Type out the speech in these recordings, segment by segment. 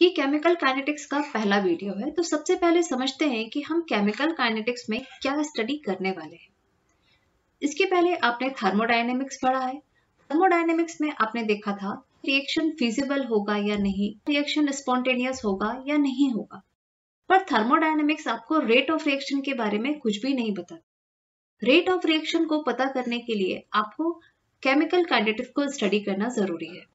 ये chemical kinetics का पहला वीडियो है, तो सबसे पहले समझते हैं कि हम केमिकल काइनेटिक्स में क्या स्टडी करने वाले हैं। इसके पहले आपने थर्मोडायनेमिक्स पढ़ा है। थर्मोडायनेमिक्स में आपने देखा था रिएक्शन फिजिबल होगा या नहीं, रिएक्शन स्पॉन्टेनियस होगा या नहीं होगा। पर थर्मोडायनेमिक्स आपको रेट ऑफ रिएक्शन के बारे में कुछ भी नहीं बताता। रेट ऑफ रिएक्शन को पता करने के लिए आपको केमिकल काइनेटिक्स को स्टडी करना जरूरी है।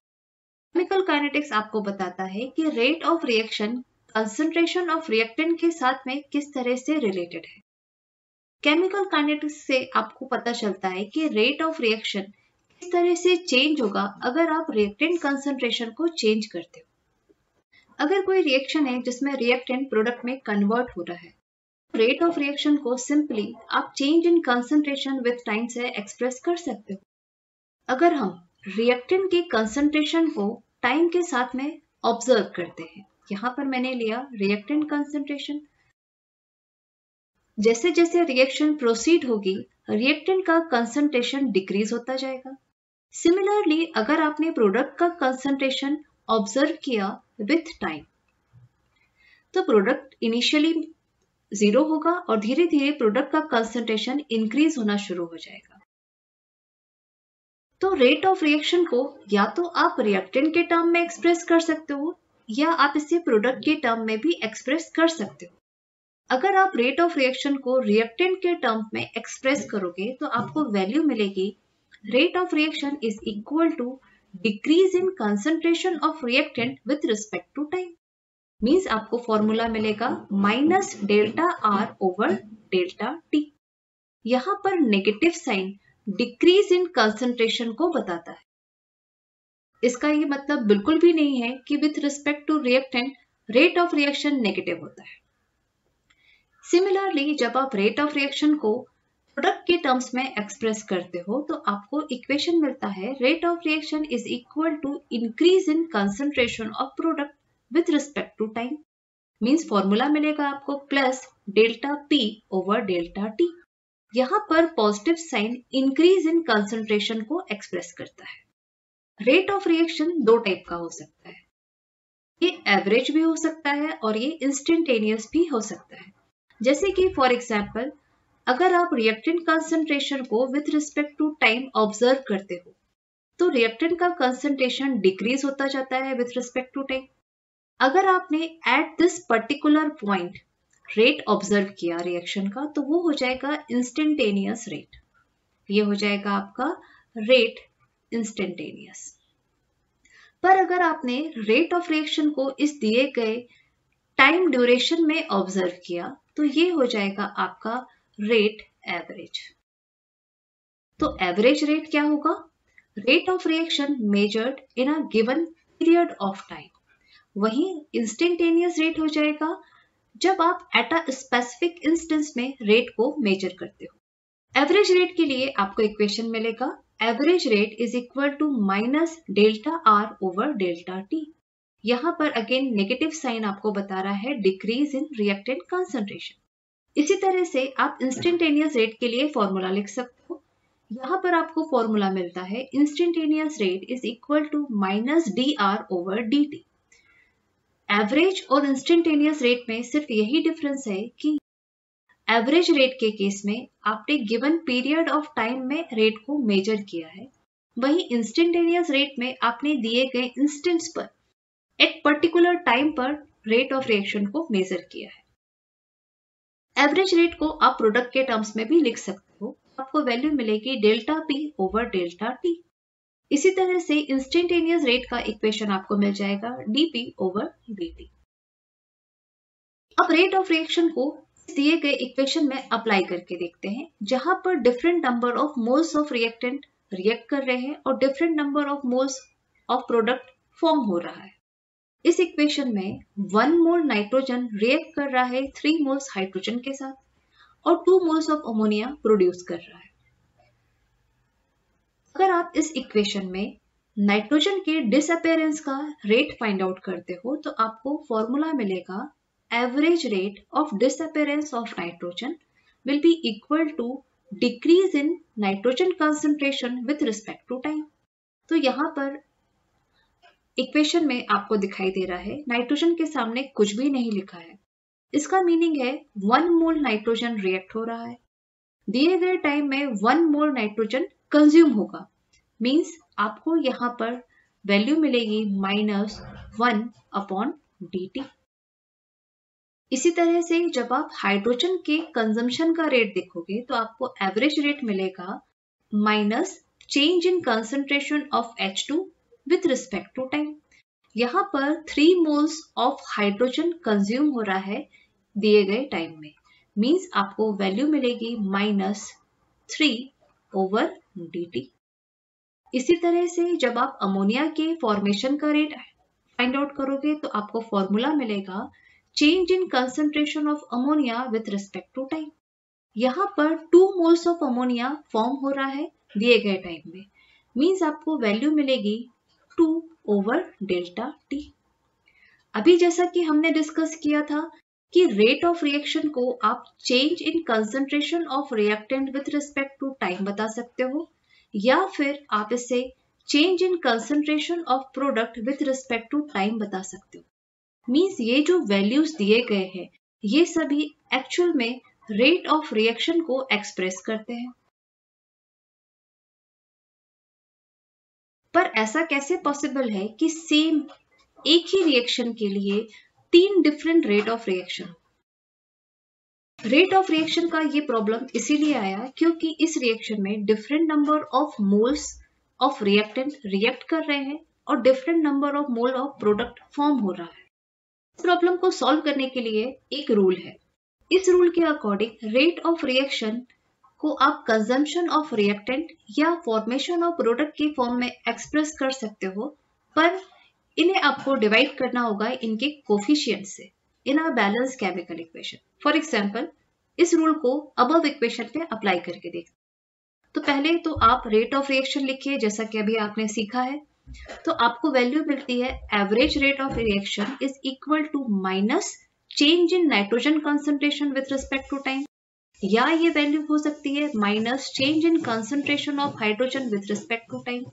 केमिकल काइनेटिक्स आपको बताता है कि rate of reaction concentration of reactant के साथ में किस तरह से रिलेटेड है। केमिकल काइनेटिक्स से आपको पता चलता है कि रेट ऑफ रिएक्शन किस तरह से चेंज होगा अगर आप रिएक्टेंट कंसंट्रेशन को चेंज करते हो। अगर कोई रिएक्शन है जिसमें रिएक्टेंट प्रोडक्ट में कन्वर्ट हो रहा है, रेट ऑफ रिएक्शन को सिंपली आप change in concentration with time से एक्सप्रेस कर सकते हो। अगर हम रिएक्टेंट की कंसंट्रेशन को टाइम के साथ में ऑब्जर्व करते हैं, यहां पर मैंने लिया रिएक्टेंट कंसंट्रेशन। जैसे जैसे रिएक्शन प्रोसीड होगी, रिएक्टेंट का कंसंट्रेशन डिक्रीज होता जाएगा। सिमिलरली अगर आपने प्रोडक्ट का कंसंट्रेशन ऑब्जर्व किया विथ टाइम, तो प्रोडक्ट इनिशियली 0 होगा और धीरे धीरे प्रोडक्ट का कंसंट्रेशन इंक्रीज होना शुरू हो जाएगा। तो रेट ऑफ रिएक्शन को या तो आप रिएक्टेंट के टर्म में एक्सप्रेस कर सकते हो या आप इसे प्रोडक्ट के टर्म में भी एक्सप्रेस कर सकते हो। अगर आप रेट ऑफ रिएक्शन को रिएक्टेंट के टर्म में एक्सप्रेस करोगे तो आपको वैल्यू मिलेगी rate of reaction is equal to decrease in concentration of reactant with respect to time. Means आपको फॉर्मूला मिलेगा minus delta R over delta T. यहां पर negative sign decrease in concentration को बताता है। इसका ये मतलब बिल्कुल भी नहीं है कि with respect to reactant rate of reaction negative होता है। सिमिलरली जब आप रेट ऑफ रिएक्शन को प्रोडक्ट के टर्म्स में एक्सप्रेस करते हो तो आपको इक्वेशन मिलता है rate of reaction is equal to increase in concentration of product with respect to time. Means formula मिलेगा आपको plus delta P over delta T. यहां पर positive sign increase in concentration को एक्सप्रेस करता है। रेट ऑफ रिएक्शन दो type का हो सकता है, ये एवरेज भी हो सकता है और ये इंस्टेंटेनियस भी हो सकता है। जैसे कि फॉर एग्जांपल अगर आप रिएक्टेंट कंसंट्रेशन को with respect to time observe करते हो तो रिएक्टेंट का कंसंट्रेशन डिक्रीज होता जाता है विथ रिस्पेक्ट टू टाइम। अगर आपने at this particular point rate observe किया रिएक्शन का तो वो हो जाएगा इंस्टेंटेनियस रेट। ये हो जाएगा आपका रेट इंस्टेंटेनियस। पर अगर आपने रेट ऑफ रिएक्शन को इस दिए गए टाइम ड्यूरेशन में ऑब्जर्व किया तो ये हो जाएगा आपका रेट एवरेज। तो एवरेज रेट क्या होगा? Rate of reaction measured in a given period of time. वहीं इंस्टेंटेनियस रेट हो जाएगा जब आप एट अ स्पेसिफिक इंस्टेंस में रेट को मेजर करते हो। एवरेज रेट के लिए आपको इक्वेशन मिलेगा average rate is equal to minus delta R over delta T. यहां पर अगेन नेगेटिव साइन आपको बता रहा है डिक्रीज इन रिएक्टेंट कंसंट्रेशन। इसी तरह से आप इंस्टेंटेनियस रेट के लिए फॉर्मूला लिख सकते हो। यहां पर आपको फॉर्मूला मिलता है instantaneous rate is equal to minus D R over D T. Average और इंस्टेंटेनियस रेट में सिर्फ यही डिफरेंस है कि एवरेज रेट के केस में आपने गिवन पीरियड ऑफ टाइम में रेट को मेजर किया है, वहीं इंस्टेंटेनियस रेट में आपने दिए गए इंस्टेंस पर एक पर्टिकुलर टाइम पर रेट ऑफ रिएक्शन को मेजर किया है। एवरेज रेट को आप प्रोडक्ट के टर्म्स में भी लिख सकते हो, आपको वैल्यू मिलेगी delta P over delta T. इसी तरह से इंस्टेंटेनियस रेट का इक्वेशन आपको मिल जाएगा dp ओवर dt। अब रेट ऑफ रिएक्शन को दिए गए इक्वेशन में अप्लाई करके देखते हैं, जहां पर different number of moles of reactant react कर रहे हैं और different number of moles of product form हो रहा है। इस इक्वेशन में 1 मोल नाइट्रोजन रिएक्ट कर रहा है 3 मोल्स हाइड्रोजन के साथ और 2 मोल्स ऑफ अमोनिया प्रोड्यूस कर रहा है। अगर आप इस इक्वेशन में नाइट्रोजन के डिसअपेरेंस का रेट फाइंड आउट करते हो तो आपको फॉर्मूला मिलेगा average rate of disappearance of nitrogen will be equal to decrease in nitrogen concentration with respect to time. तो यहाँ पर इक्वेशन में आपको दिखाई दे रहा है नाइट्रोजन के सामने कुछ भी नहीं लिखा है। इसका मीनिंग है 1 मोल नाइट्रोजन रिएक्ट हो रहा है, दिए गए टाइम में 1 मोल नाइट्रोजन कंज्यूम होगा। मीन्स आपको यहाँ पर वैल्यू मिलेगी -1/dt। इसी तरह से जब आप हाइड्रोजन के कंजम्पशन का रेट देखोगे तो आपको एवरेज रेट मिलेगा minus change in concentration of H2 with respect to time. यहाँ पर 3 मोल्स ऑफ हाइड्रोजन कंज्यूम हो रहा है दिए गए टाइम में। मीन्स आपको वैल्यू मिलेगी -3/dt। इसी तरह से जब आप अमोनिया के फॉर्मेशन का रेट फाइंड आउट करोगे तो आपको फॉर्मूला मिलेगा change in concentration of ammonia with respect to time. यहाँ पर 2 मोल्स ऑफ अमोनिया फॉर्म हो रहा है दिए गए टाइम में। मीन्स आपको वैल्यू मिलेगी 2/ΔT। अभी जैसा कि हमने डिस्कस किया था कि रेट ऑफ रिएक्शन को आप change in concentration of reactant with respect to time बता सकते हो, या फिर आप इसे change in concentration of product with respect to time बता सकते हो। मीन्स ये जो वैल्यूज दिए गए हैं ये सभी एक्चुअल में रेट ऑफ रिएक्शन को एक्सप्रेस करते हैं। पर ऐसा कैसे पॉसिबल है कि सेम एक ही रिएक्शन के लिए 3 different rate of reaction? Rate of reaction का ये प्रॉब्लम इसीलिए आया क्योंकि इस रिएक्शन में different number of moles of reactant react कर रहे हैं और different number of mole of product form हो रहा है। इस प्रॉब्लम को सॉल्व करने के लिए एक रूल है। इस रूल के अकॉर्डिंग रेट ऑफ रिएक्शन को आप कंजम्पशन ऑफ रिएक्टेंट या फॉर्मेशन ऑफ प्रोडक्ट के फॉर्म में एक्सप्रेस कर सकते हो, पर इन्हें आपको डिवाइड करना होगा इनके कोफिशिएंट से in a balance chemical equation. For example इस रूल को अबव इक्वेशन पे अप्लाई करके देखते। तो पहले तो आप रेट ऑफ रिएक्शन लिखिए जैसा कि अभी आपने सीखा है। तो आपको वैल्यू मिलती है average rate of reaction is equal to minus change in nitrogen concentration with respect to time, या ये वैल्यू हो सकती है minus change in concentration of hydrogen with respect to time.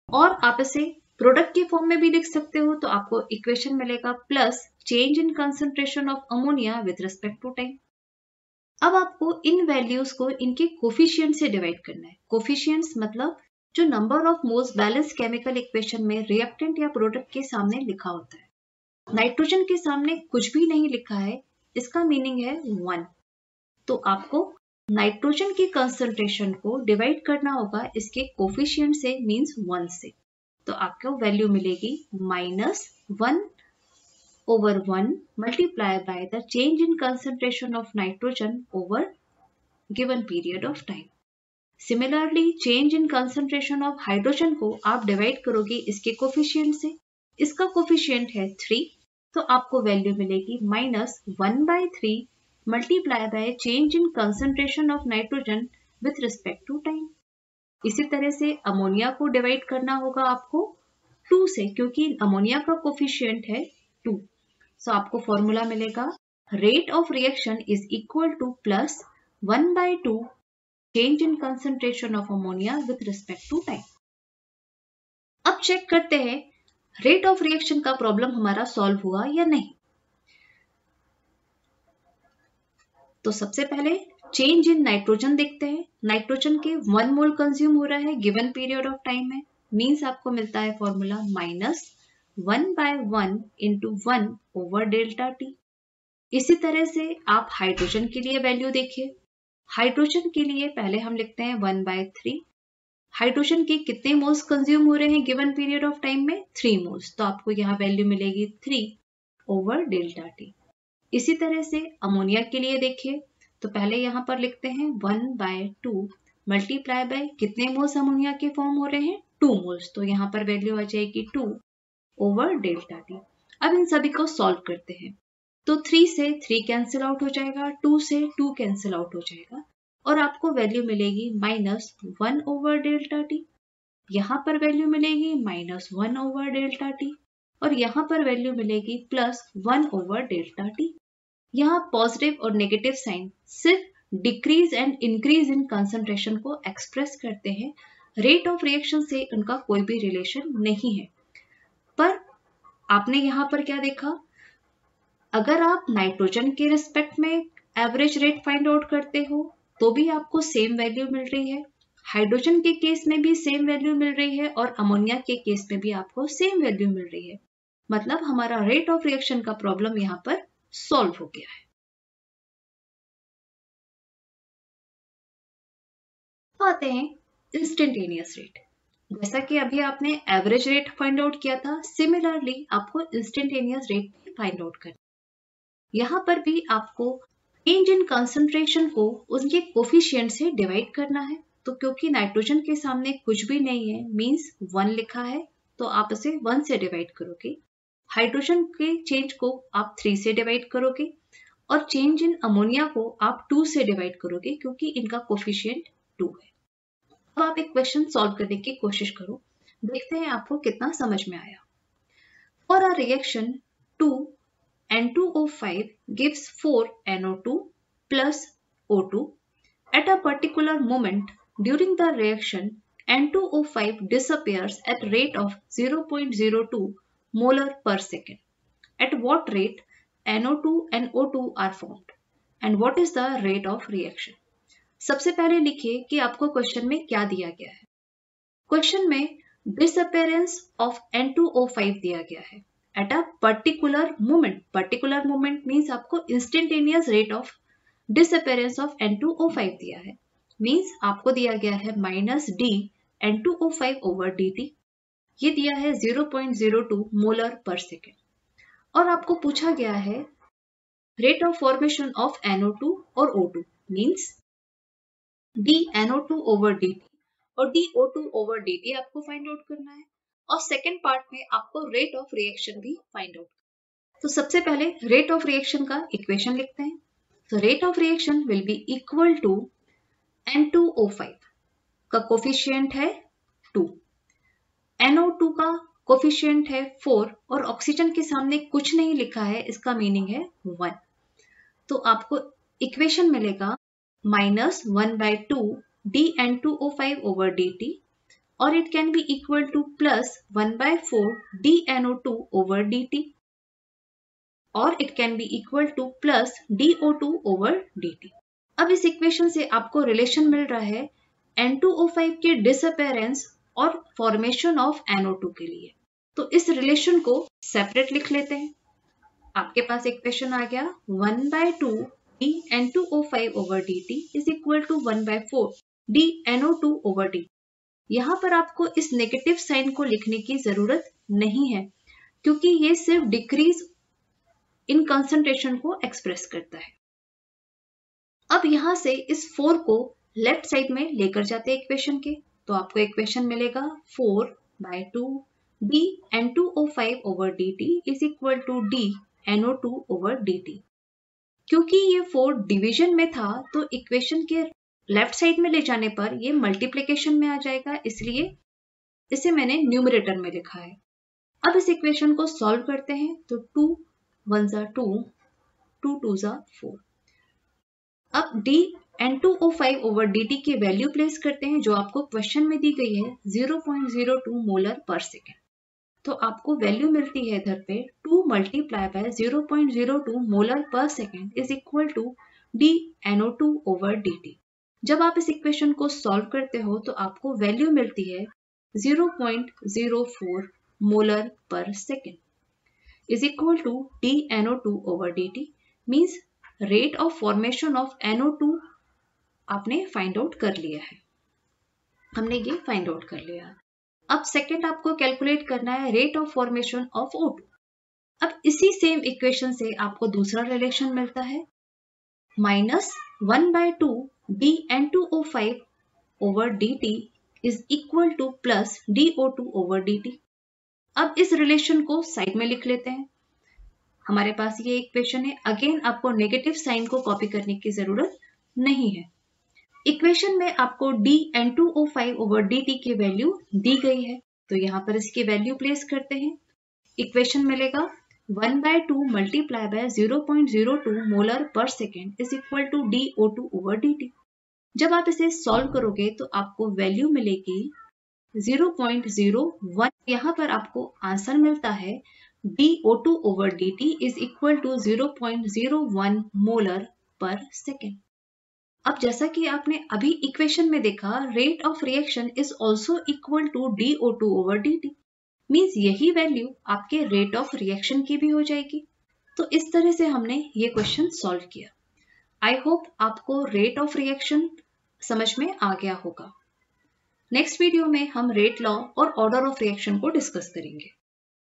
और आप इसे प्रोडक्ट के फॉर्म में भी लिख सकते हो, तो आपको इक्वेशन मिलेगा plus change in concentration of ammonia with respect to time. अब आपको इन वैल्यूज को इनके कोफिशिएंट से डिवाइड करना है। कोफिशिएंट्स मतलब जो number of moles balance chemical equation में रिएक्टेंट या प्रोडक्ट के सामने लिखा होता है। नाइट्रोजन के सामने कुछ भी नहीं लिखा है, इसका मीनिंग है 1। तो आपको नाइट्रोजन की कंसंट्रेशन को डिवाइड करना होगा इसके कोफिशिएंट से, मींस 1 से। तो आपको वैल्यू मिलेगी -1/1 multiply by the change in concentration of nitrogen over given period of time. Similarly change in concentration of hydrogen को आप डिवाइड करोगे इसके कोफिशिएंट से। इसका कोफिशिएंट है 3, तो आपको वैल्यू मिलेगी -1/3 multiply by change in concentration of nitrogen with respect to time. इसी तरह से अमोनिया को डिवाइड करना होगा आपको 2 से, क्योंकि अमोनिया का कोफिशिएंट है 2। सो आपको फॉर्मूला मिलेगा rate of reaction is equal to plus 1/2 change in concentration of ammonia with respect to time. अब चेक करते हैं रेट ऑफ रिएक्शन का प्रॉब्लम हमारा सॉल्व हुआ या नहीं। तो सबसे पहले चेंज इन नाइट्रोजन देखते हैं। नाइट्रोजन के 1 मोल कंज्यूम हो रहा है गिवन पीरियड ऑफ टाइम में, मींस आपको मिलता है फॉर्मूला -1/1 × 1/ΔT। इसी तरह से आप हाइड्रोजन के लिए वैल्यू देखिए। हाइड्रोजन के लिए पहले हम लिखते हैं 1/3। हाइड्रोजन के कितने मोल्स कंज्यूम हो रहे हैं गिवन पीरियड ऑफ टाइम में? 3 मोल्स। तो आपको यहाँ वैल्यू मिलेगी 3/ΔT। इसी तरह से अमोनिया के लिए देखिए, तो पहले यहाँ पर लिखते हैं 1/2 मल्टीप्लाई बाय कितने मोल्स अमोनिया के फॉर्म हो रहे हैं? 2 मोल्स। तो यहाँ पर वैल्यू आ जाएगी 2/ΔT। अब इन सभी को सॉल्व करते हैं। तो 3 से 3 कैंसिल आउट हो जाएगा, 2 से 2 कैंसिल आउट हो जाएगा और आपको वैल्यू मिलेगी -1/ΔT। यहाँ पर वैल्यू मिलेगी -1/ΔT और यहाँ पर वैल्यू मिलेगी +1/ΔT। यहाँ पॉजिटिव और नेगेटिव साइन सिर्फ decrease and increase in concentration को एक्सप्रेस करते हैं, रेट ऑफ रिएक्शन से उनका कोई भी रिलेशन नहीं है। पर आपने यहाँ पर क्या देखा, अगर आप नाइट्रोजन के रिस्पेक्ट में एवरेज रेट फाइंड आउट करते हो तो भी आपको सेम वैल्यू मिल रही है, हाइड्रोजन के केस में भी सेम वैल्यू मिल रही है और अमोनिया के केस में भी आपको सेम वैल्यू मिल रही है। मतलब हमारा रेट ऑफ रिएक्शन का प्रॉब्लम यहाँ पर सॉल्व हो गया है। तो आते हैं इंस्टेंटेनियस रेट। जैसा कि अभी आपने एवरेज रेट फाइंड आउट किया था, सिमिलरली आपको इंस्टेंटेनियस रेट फाइंड आउट करना है। यहाँ पर भी आपको चेंज इन कंसंट्रेशन को उनके कोफिशिएंट से डिवाइड करना है। तो क्योंकि नाइट्रोजन के सामने कुछ भी नहीं है, मींस 1 लिखा है, तो आप इसे 1 से डिवाइड करोगे। हाइड्रोजन के चेंज को आप 3 से डिवाइड करोगे और चेंज इन अमोनिया को आप 2 से डिवाइड करोगे क्योंकि इनका कोफिशिएंट 2 है। अब आप एक क्वेश्चन सॉल्व करने की कोशिश करो, देखते हैं आपको कितना समझ में आया। For a reaction 2N2O5 gives 4NO2 plus O2 at a particular moment during the reaction. N2O5 disappears at rate of 0.02 molar per second. At what rate NO2 and O2 are formed? And what is the rate of reaction? सबसे पहले लिखिए कि आपको question में क्या दिया गया है। क्वेश्चन में डिसअपेरेंस ऑफ N2O5 दिया गया है at a particular moment means आपको instantaneous rate of disappearance of N2O5 दिया है, मीन्स आपको दिया गया है -d N2O5 over dt, ये दिया है 0.02 मोलर पर सेकेंड। और आपको पूछा गया है rate of formation of NO2 और O2 means dNO2 over dt और dO2 over dt आपको फाइंड आउट करना है। और सेकेंड पार्ट में आपको रेट ऑफ रिएक्शन भी फाइंड आउट। तो सबसे पहले रेट ऑफ रिएक्शन का इक्वेशन लिखते हैं। तो rate of reaction will be equal to N2O5 का कोफिशिएंट है 2, NO2 का कोफिशिएंट है 4 और ऑक्सीजन के सामने कुछ नहीं लिखा है, इसका मीनिंग है 1। तो आपको इक्वेशन मिलेगा -1/2 dN2O5 over dt or it can be equal to plus 1/4 dNO2 over dt or it can be equal to plus dO2 over dt। अब इस इक्वेशन से आपको रिलेशन मिल रहा है N2O5 के डिसअपेरेंस और फॉर्मेशन ऑफ NO2 के लिए। तो इस रिलेशन को सेपरेट लिख लेते हैं। आपके पास इक्वेशन आ गया 1/2 dN2O5 over dt is equal to 1/4 dNO2 over dt। यहाँ पर आपको इस नेगेटिव साइन को लिखने की जरूरत नहीं है क्योंकि ये सिर्फ डिक्रीज इन कंसंट्रेशन को एक्सप्रेस करता है। अब यहाँ से इस 4 को लेफ्ट साइड में लेकर जाते हैं इक्वेशन के, तो आपको इक्वेशन मिलेगा 4/2 dN2O5 over dt is equal to dNO2 over dt। क्योंकि ये 4 डिवीजन में था तो इक्वेशन के लेफ्ट साइड में ले जाने पर ये मल्टीप्लिकेशन में आ जाएगा, इसलिए इसे मैंने न्यूमरेटर में लिखा है। अब इस इक्वेशन को सॉल्व करते हैं तो 2 1 2 2 2 4। अब dN2O5 over dt की वैल्यू प्लेस करते हैं जो आपको क्वेश्चन में दी गई है 0.02 मोलर पर सेकेंड। तो आपको वैल्यू मिलती है इधर पे 2 × 0.02 molar per second is equal to dNO2 over dt। जब आप इस इक्वेशन को सॉल्व करते हो तो आपको वैल्यू मिलती है 0.04 molar per second is equal to dNO2 over dt, means rate of formation of NO2 आपने फाइंड आउट कर लिया है। हमने ये फाइंड आउट कर लिया। अब सेकेंड आपको कैलकुलेट करना है rate of formation of O2। अब इसी सेम इक्वेशन से आपको दूसरा रिलेशन मिलता है -1/2 dN2O5 over dt is equal to plus dO2 over dt। अब इस रिलेशन को साइड में लिख लेते हैं। हमारे पास ये इक्वेशन है, अगेन आपको नेगेटिव साइन को कॉपी करने की जरूरत नहीं है। इक्वेशन में आपको dN2O5 over dt की वैल्यू दी गई है, तो यहाँ पर इसकी वैल्यू प्लेस करते हैं। इक्वेशन मिलेगा 1/2 × 0.02 molar per second is equal to dO2 over dt। जब आप इसे सॉल्व करोगे तो आपको वैल्यू मिलेगी 0.01। यहाँ पर आपको आंसर मिलता है dO2 over dt is equal to 0.01 molar per second. अब जैसा कि आपने अभी इक्वेशन में देखा, rate of reaction is also equal to dO2 over dt, मीन्स यही वैल्यू आपके रेट ऑफ रिएक्शन की भी हो जाएगी। तो इस तरह से हमने ये क्वेश्चन सॉल्व किया। आई होप आपको रेट ऑफ रिएक्शन समझ में आ गया होगा। नेक्स्ट वीडियो में हम रेट लॉ और ऑर्डर ऑफ रिएक्शन को डिस्कस करेंगे।